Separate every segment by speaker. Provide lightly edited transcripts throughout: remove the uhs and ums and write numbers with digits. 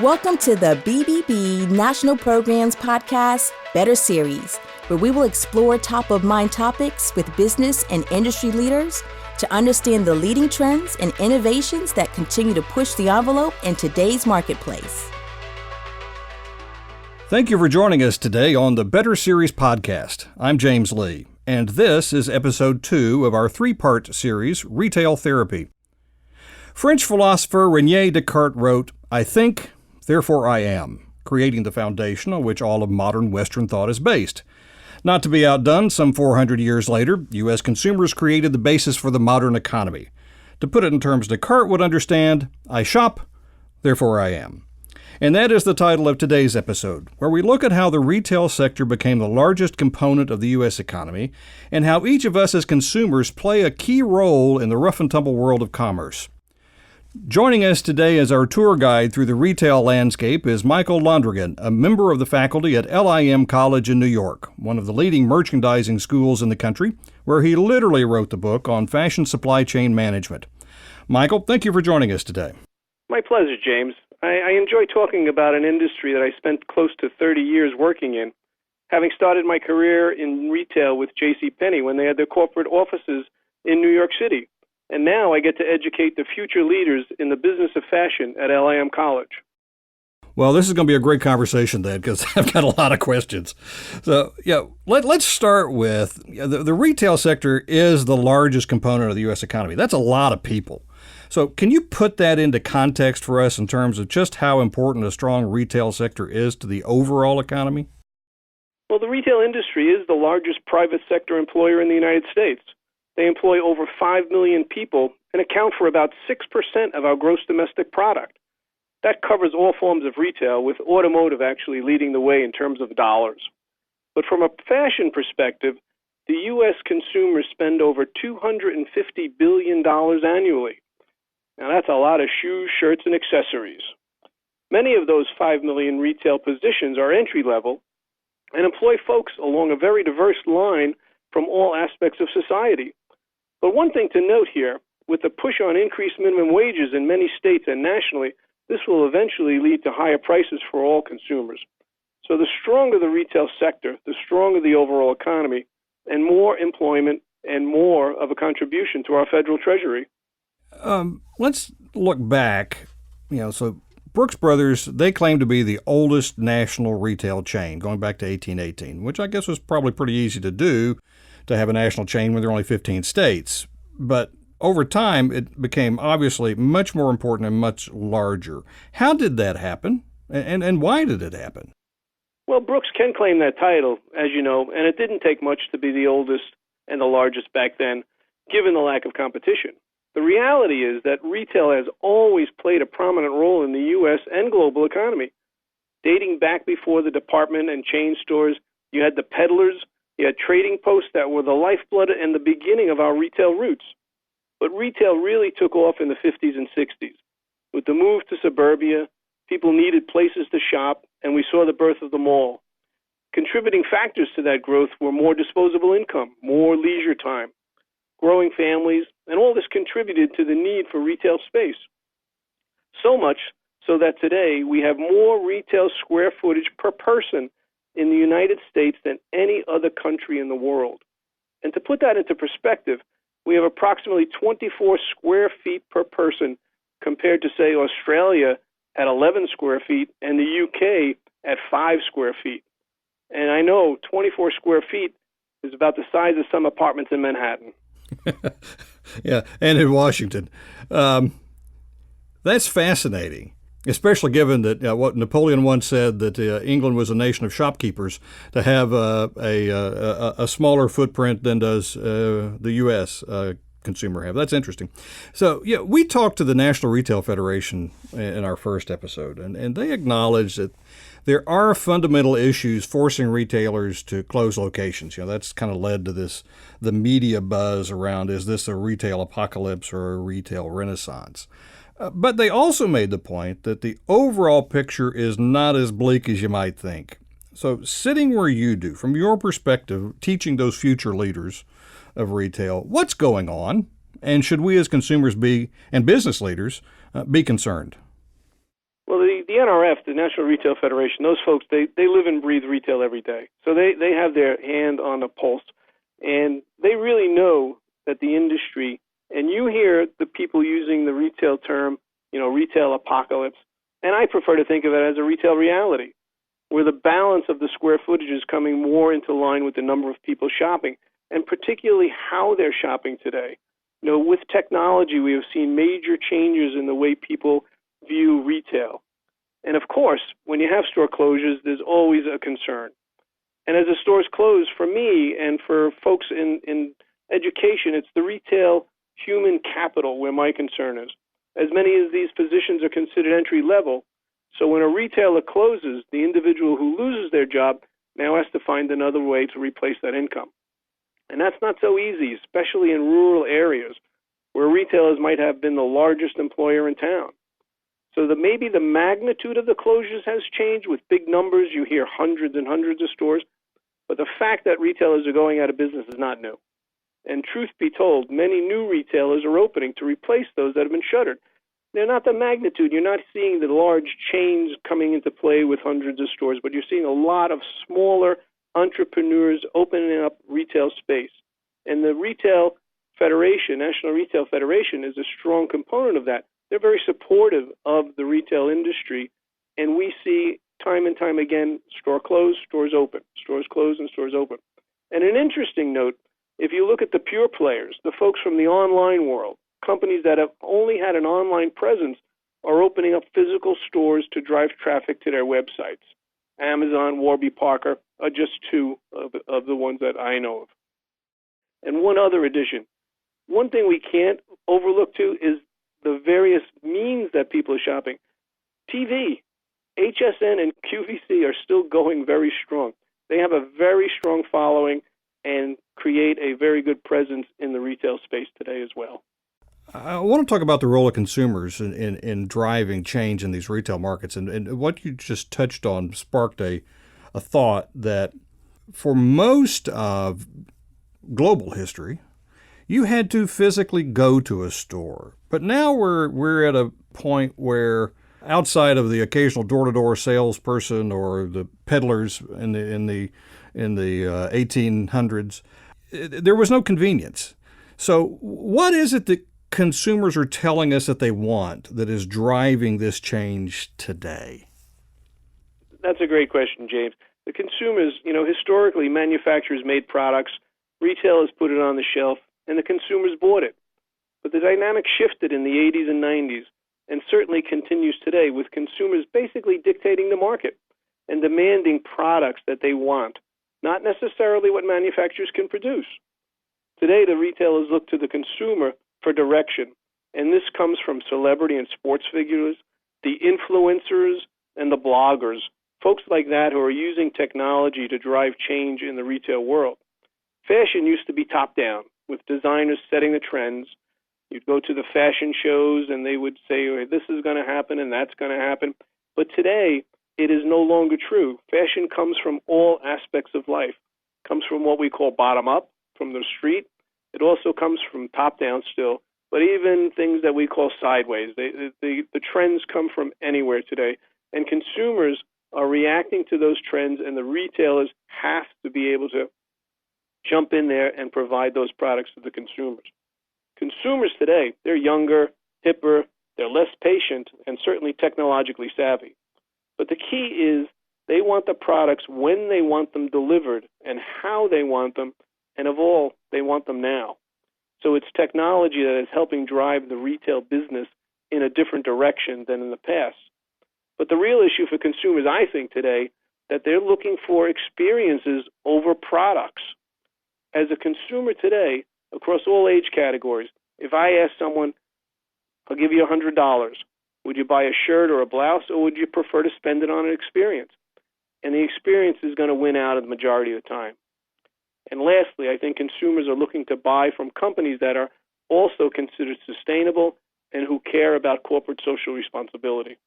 Speaker 1: Welcome to the BBB National Programs Podcast Better Series, where we will explore top-of-mind topics with business and industry leaders to understand the leading trends and innovations that continue to push the envelope in today's marketplace.
Speaker 2: Thank you for joining us today on the Better Series podcast. I'm James Lee, and this is episode 2 of our 3-part series, Retail Therapy. French philosopher René Descartes wrote, "I think, therefore I am," creating the foundation on which all of modern Western thought is based. Not to be outdone, some 400 years later, U.S. consumers created the basis for the modern economy. To put it in terms Descartes would understand, I shop, therefore I am. And that is the title of today's episode, where we look at how the retail sector became the largest component of the U.S. economy and how each of us as consumers play a key role in the rough-and-tumble world of commerce. Joining us today as our tour guide through the retail landscape is Micheal Lundrigan, a member of the faculty at LIM College in New York, one of the leading merchandising schools in the country, where he literally wrote the book on fashion supply chain management. Micheal, thank you for joining us today.
Speaker 3: My pleasure, James. I enjoy talking about an industry that I spent close to 30 years working in, having started my career in retail with JCPenney when they had their corporate offices in New York City. And now I get to educate the future leaders in the business of fashion at LIM College.
Speaker 2: Well, this is going to be a great conversation then, because I've got a lot of questions. So, let's start with the retail sector is the largest component of the U.S. economy. That's a lot of people. So can you put that into context for us in terms of just how important a strong retail sector is to the overall economy?
Speaker 3: Well, the retail industry is the largest private sector employer in the United States. They employ over 5 million people and account for about 6% of our gross domestic product. That covers all forms of retail, with automotive actually leading the way in terms of dollars. But from a fashion perspective, the U.S. consumers spend over $250 billion annually. Now, that's a lot of shoes, shirts, and accessories. Many of those 5 million retail positions are entry-level and employ folks along a very diverse line from all aspects of society. But one thing to note here, with the push on increased minimum wages in many states and nationally, this will eventually lead to higher prices for all consumers. So the stronger the retail sector, the stronger the overall economy, and more employment and more of a contribution to our federal treasury.
Speaker 2: Let's look back. So Brooks Brothers, they claim to be the oldest national retail chain, going back to 1818, which I guess was probably pretty easy to do, to have a national chain when there are only 15 states. But over time, it became obviously much more important and much larger. How did that happen, and why did it happen?
Speaker 3: Well, Brooks can claim that title, as you know, and it didn't take much to be the oldest and the largest back then, given the lack of competition. The reality is that retail has always played a prominent role in the U.S. and global economy. Dating back before the department and chain stores, you had the peddlers, you had trading posts that were the lifeblood and the beginning of our retail roots. But retail really took off in the 50s and 60s. With the move to suburbia, people needed places to shop, and we saw the birth of the mall. Contributing factors to that growth were more disposable income, more leisure time, growing families, and all this contributed to the need for retail space. So much so that today we have more retail square footage per person in the United States than any other country in the world. And to put that into perspective, we have approximately 24 square feet per person compared to, say, Australia at 11 square feet and the UK at 5 square feet. And I know 24 square feet is about the size of some apartments in Manhattan.
Speaker 2: Yeah, and in Washington. That's fascinating, especially given that what Napoleon once said, that England was a nation of shopkeepers, to have a smaller footprint than does the U.S. Consumer have. That's interesting. So, we talked to the National Retail Federation in our first episode, and they acknowledged that there are fundamental issues forcing retailers to close locations. That's kind of led to the media buzz around, is this a retail apocalypse or a retail renaissance? But they also made the point that the overall picture is not as bleak as you might think. So sitting where you do, from your perspective, teaching those future leaders of retail, what's going on? And should we as consumers and business leaders be concerned?
Speaker 3: Well, the NRF, the National Retail Federation, those folks, they live and breathe retail every day. So they have their hand on the pulse, and they really know that the industry, and you hear the people using the retail term, retail apocalypse, and I prefer to think of it as a retail reality, where the balance of the square footage is coming more into line with the number of people shopping, and particularly how they're shopping today. With technology, we have seen major changes in the way people view retail. And of course, when you have store closures, there's always a concern. And as the stores close, for me and for folks in education, it's the retail human capital where my concern is. As many of these positions are considered entry level, so when a retailer closes, the individual who loses their job now has to find another way to replace that income. And that's not so easy, especially in rural areas where retailers might have been the largest employer in town. So maybe the magnitude of the closures has changed with big numbers. You hear hundreds and hundreds of stores. But the fact that retailers are going out of business is not new. And truth be told, many new retailers are opening to replace those that have been shuttered. They're not the magnitude. You're not seeing the large chains coming into play with hundreds of stores, but you're seeing a lot of smaller entrepreneurs opening up retail space. And the Retail Federation, National Retail Federation, is a strong component of that. They're very supportive of the retail industry, and we see time and time again, store closed, stores open, stores closed and stores open. And an interesting note, if you look at the pure players, the folks from the online world, companies that have only had an online presence are opening up physical stores to drive traffic to their websites. Amazon, Warby Parker are just two of the ones that I know of. And one other addition. One thing we can't overlook too is the various means that people are shopping. TV, HSN and QVC are still going very strong. They have a very strong following and create a very good presence in the retail space today as well.
Speaker 2: I want to talk about the role of consumers in driving change in these retail markets. And what you just touched on sparked a thought that for most of global history, you had to physically go to a store. But now we're at a point where outside of the occasional door-to-door salesperson or the peddlers in the 1800s, there was no convenience. So what is it that consumers are telling us that they want that is driving this change today?
Speaker 3: That's a great question, James. The consumers, historically manufacturers made products, retailers put it on the shelf, and the consumers bought it. But the dynamic shifted in the 80s and 90s and certainly continues today with consumers basically dictating the market and demanding products that they want, not necessarily what manufacturers can produce. Today, the retailers look to the consumer for direction, and this comes from celebrity and sports figures, the influencers, and the bloggers, folks like that who are using technology to drive change in the retail world. Fashion used to be top-down, with designers setting the trends. You'd go to the fashion shows, and they would say, this is going to happen and that's going to happen. But today, it is no longer true. Fashion comes from all aspects of life. It comes from what we call bottom-up, from the street. It also comes from top-down still, but even things that we call sideways. The trends come from anywhere today, and consumers are reacting to those trends, and the retailers have to be able to jump in there and provide those products to the consumers. Consumers today, they're younger, hipper, they're less patient, and certainly technologically savvy. But the key is they want the products when they want them delivered and how they want them, and of all, they want them now. So it's technology that is helping drive the retail business in a different direction than in the past. But the real issue for consumers, I think, today, that they're looking for experiences over products. As a consumer today, across all age categories, if I ask someone, I'll give you $100, would you buy a shirt or a blouse, or would you prefer to spend it on an experience? And the experience is going to win out the majority of the time. And lastly, I think consumers are looking to buy from companies that are also considered sustainable and who care about corporate social responsibility.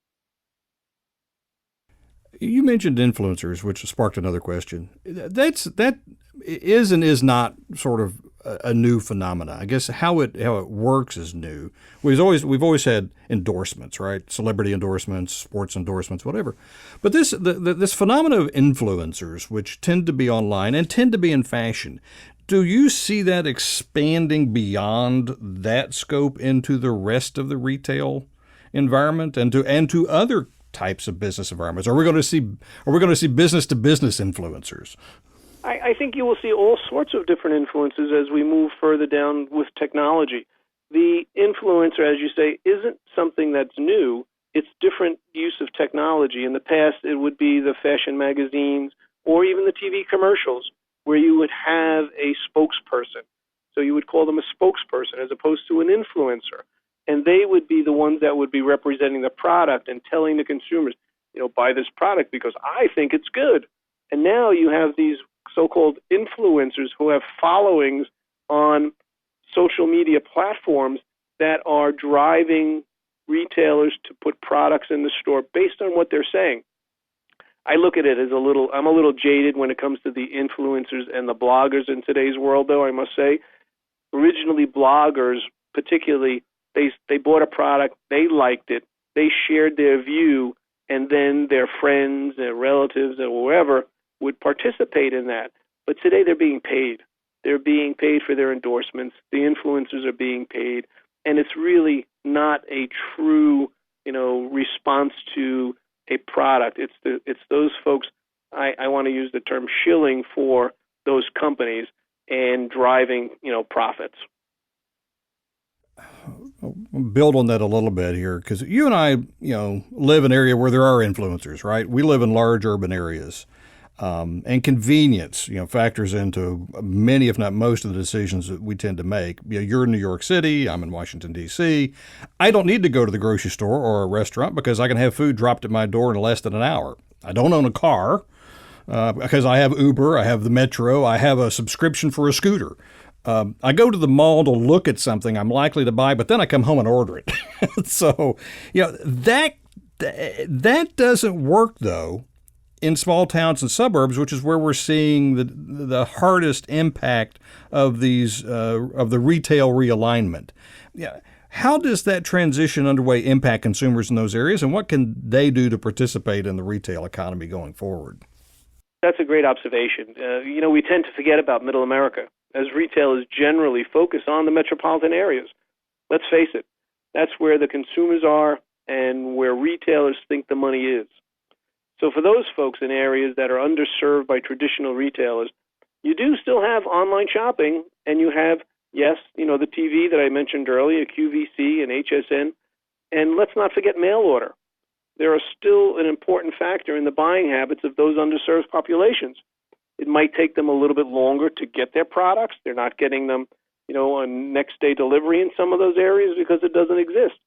Speaker 2: You mentioned influencers, which sparked another question. That is and is not sort of a new phenomena. I guess how it works is new. We've always had endorsements, right? Celebrity endorsements, sports endorsements, whatever. But this phenomenon of influencers, which tend to be online and tend to be in fashion, do you see that expanding beyond that scope into the rest of the retail environment and to other types of business environments? Are we going to see business to business influencers?
Speaker 3: I think you will see all sorts of different influences as we move further down with technology. The influencer, as you say, isn't something that's new. It's different use of technology. In the past, it would be the fashion magazines or even the TV commercials where you would have a spokesperson. So you would call them a spokesperson as opposed to an influencer. And they would be the ones that would be representing the product and telling the consumers, buy this product because I think it's good. And now you have these so-called influencers who have followings on social media platforms that are driving retailers to put products in the store based on what they're saying. I look at it as I'm a little jaded when it comes to the influencers and the bloggers in today's world, though, I must say. Originally, bloggers, particularly, they bought a product, they liked it, they shared their view, and then their friends, their relatives, or whoever would participate in that. But today they're being paid. They're being paid for their endorsements. The influencers are being paid. And it's really not a true, response to a product. It's those folks, I want to use the term shilling for those companies and driving, profits.
Speaker 2: Build on that a little bit here, because you and I, live in an area where there are influencers, right? We live in large urban areas. And convenience, factors into many, if not most, of the decisions that we tend to make. You're in New York City. I'm in Washington, D.C. I don't need to go to the grocery store or a restaurant because I can have food dropped at my door in less than an hour. I don't own a car because I have Uber, I have the Metro, I have a subscription for a scooter. I go to the mall to look at something I'm likely to buy, but then I come home and order it. So, that doesn't work, though, in small towns and suburbs, which is where we're seeing the hardest impact of these of the retail realignment. Yeah, how does that transition underway impact consumers in those areas, and what can they do to participate in the retail economy going forward?
Speaker 3: That's a great observation. We tend to forget about Middle America, as retail is generally focused on the metropolitan areas. Let's face it, that's where the consumers are and where retailers think the money is. So for those folks in areas that are underserved by traditional retailers, you do still have online shopping, and you have, yes, the TV that I mentioned earlier, QVC and HSN, and let's not forget mail order. They are still an important factor in the buying habits of those underserved populations. It might take them a little bit longer to get their products. They're not getting them, on next day delivery in some of those areas because it doesn't exist.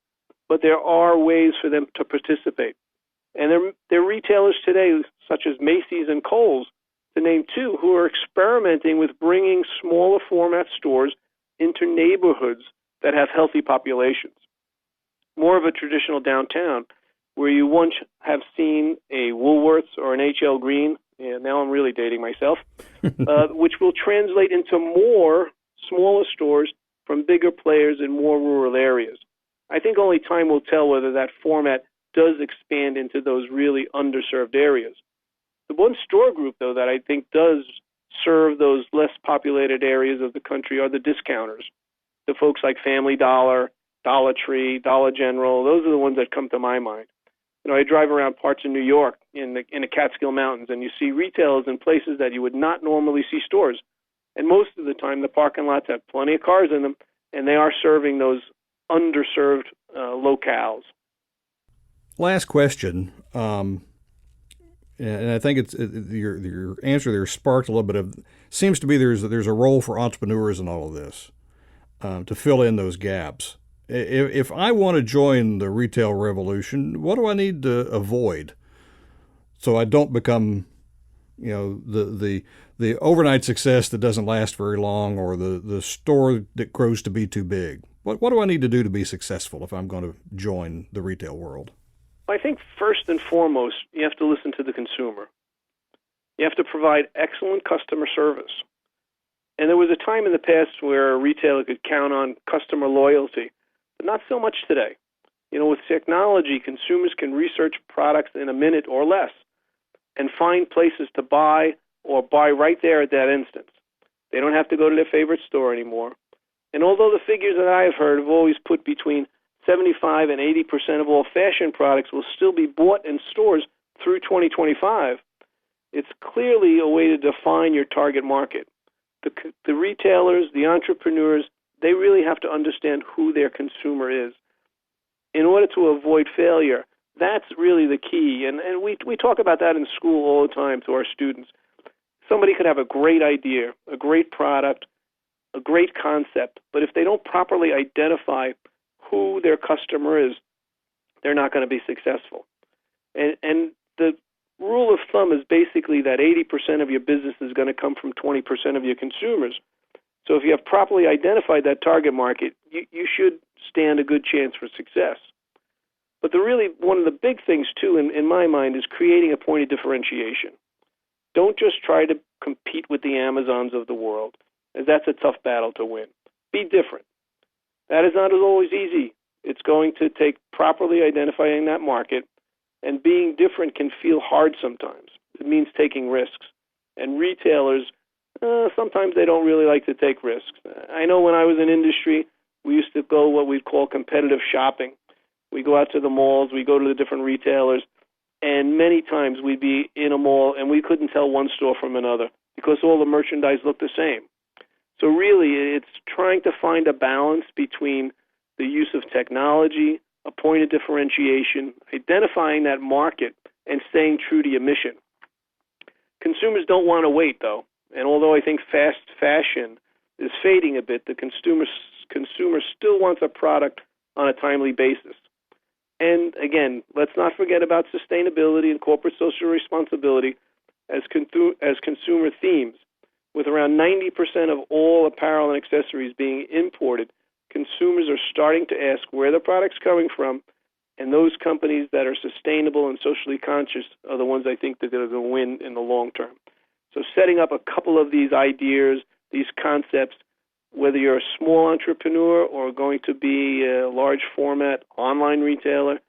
Speaker 3: But there are ways for them to participate. And there are retailers today, such as Macy's and Kohl's, to name two, who are experimenting with bringing smaller format stores into neighborhoods that have healthy populations. More of a traditional downtown, where you once have seen a Woolworths or an H.L. Green, and now I'm really dating myself, which will translate into more smaller stores from bigger players in more rural areas. I think only time will tell whether that format does expand into those really underserved areas. The one store group, though, that I think does serve those less populated areas of the country are the discounters. The folks like Family Dollar, Dollar Tree, Dollar General, those are the ones that come to my mind. I drive around parts of New York in the Catskill Mountains, and you see retailers in places that you would not normally see stores. And most of the time, the parking lots have plenty of cars in them, and they are serving those underserved locales.
Speaker 2: Last question, and I think your answer there sparked a little bit of, seems to be there's a role for entrepreneurs in all of this to fill in those gaps. If I want to join the retail revolution, what do I need to avoid so I don't become, the overnight success that doesn't last very long, or the store that grows to be too big? What do I need to do to be successful if I'm going to join the retail world?
Speaker 3: I think first and foremost, you have to listen to the consumer. You have to provide excellent customer service. And there was a time in the past where a retailer could count on customer loyalty, but not so much today. With technology, consumers can research products in a minute or less and find places to buy or buy right there at that instance. They don't have to go to their favorite store anymore. And although the figures that I have heard have always put between 75 and 80% of all fashion products will still be bought in stores through 2025, it's clearly a way to define your target market. The retailers, the entrepreneurs, they really have to understand who their consumer is. In order to avoid failure, that's really the key. And we talk about that in school all the time to our students. Somebody could have a great idea, a great product, a great concept, but if they don't properly identify who their customer is, they're not going to be successful. And the rule of thumb is basically that 80% of your business is going to come from 20% of your consumers. So if you have properly identified that target market, you should stand a good chance for success. But one of the big things, too, in my mind, is creating a point of differentiation. Don't just try to compete with the Amazons of the world, as that's a tough battle to win. Be different. That is not always easy. It's going to take properly identifying that market, and being different can feel hard sometimes. It means taking risks. And retailers, sometimes they don't really like to take risks. I know when I was in industry, we used to go what we'd call competitive shopping. We go out to the malls, we go to the different retailers, and many times we'd be in a mall and we couldn't tell one store from another because all the merchandise looked the same. So really, it's trying to find a balance between the use of technology, a point of differentiation, identifying that market, and staying true to your mission. Consumers don't want to wait, though. And although I think fast fashion is fading a bit, the consumer still wants a product on a timely basis. And again, let's not forget about sustainability and corporate social responsibility as consumer themes. With around 90% of all apparel and accessories being imported, consumers are starting to ask where the product's coming from, and those companies that are sustainable and socially conscious are the ones I think that are going to win in the long term. So setting up a couple of these ideas, these concepts, whether you're a small entrepreneur or going to be a large format online retailer,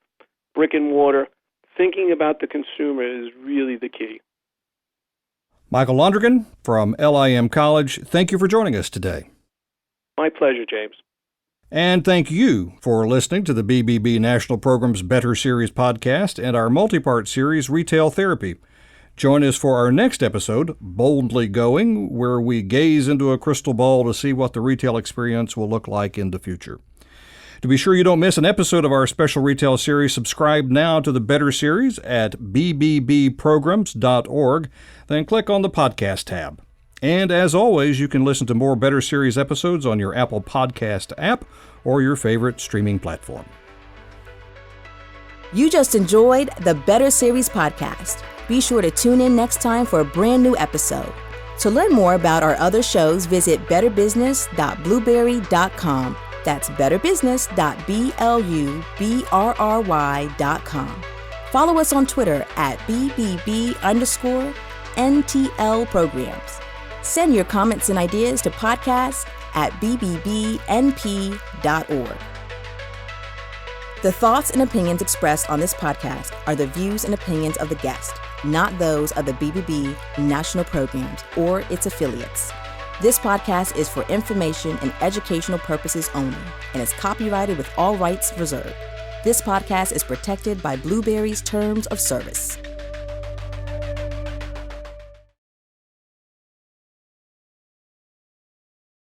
Speaker 3: brick and mortar, thinking about the consumer is really the key.
Speaker 2: Micheal Lundrigan from LIM College, thank you for joining us today.
Speaker 3: My pleasure, James.
Speaker 2: And thank you for listening to the BBB National Program's Better Series podcast and our multi-part series, Retail Therapy. Join us for our next episode, Boldly Going, where we gaze into a crystal ball to see what the retail experience will look like in the future. To be sure you don't miss an episode of our special retail series, subscribe now to the Better Series at bbbprograms.org, then click on the podcast tab. And as always, you can listen to more Better Series episodes on your Apple Podcast app or your favorite streaming platform.
Speaker 1: You just enjoyed the Better Series podcast. Be sure to tune in next time for a brand new episode. To learn more about our other shows, visit betterbusiness.blueberry.com. That's betterbusiness.blueberry.com. Follow us on Twitter at BBB_NTL programs. Send your comments and ideas to podcasts at bbbnp.org. The thoughts and opinions expressed on this podcast are the views and opinions of the guest, not those of the BBB National Programs or its affiliates. This podcast is for information and educational purposes only and is copyrighted with all rights reserved. This podcast is protected by Blueberry's Terms of Service.